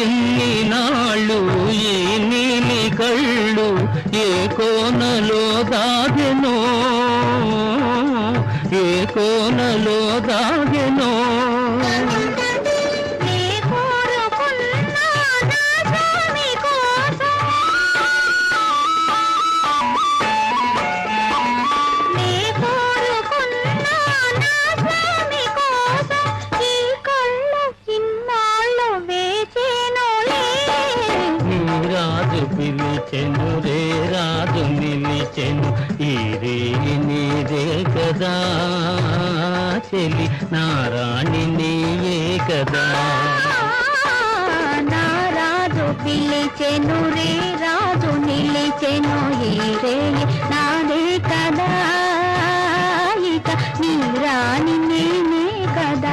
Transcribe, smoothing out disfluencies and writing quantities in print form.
ఎన్ని నాళ్ళు ఈ నీలి కళ్ళు ఏ కోనలో దాగెనో, ఏ కోనలో దాగెనో. పిలిచెను రే రాజు నిలిచెను ఈ రే నీదే కదా చెలి నారాణి నీయే కదా. నా రాజు పిలిచెను రే రాజు నిలిచెను ఈ రే నాదే కదా ఇక నీ రాణి నేనే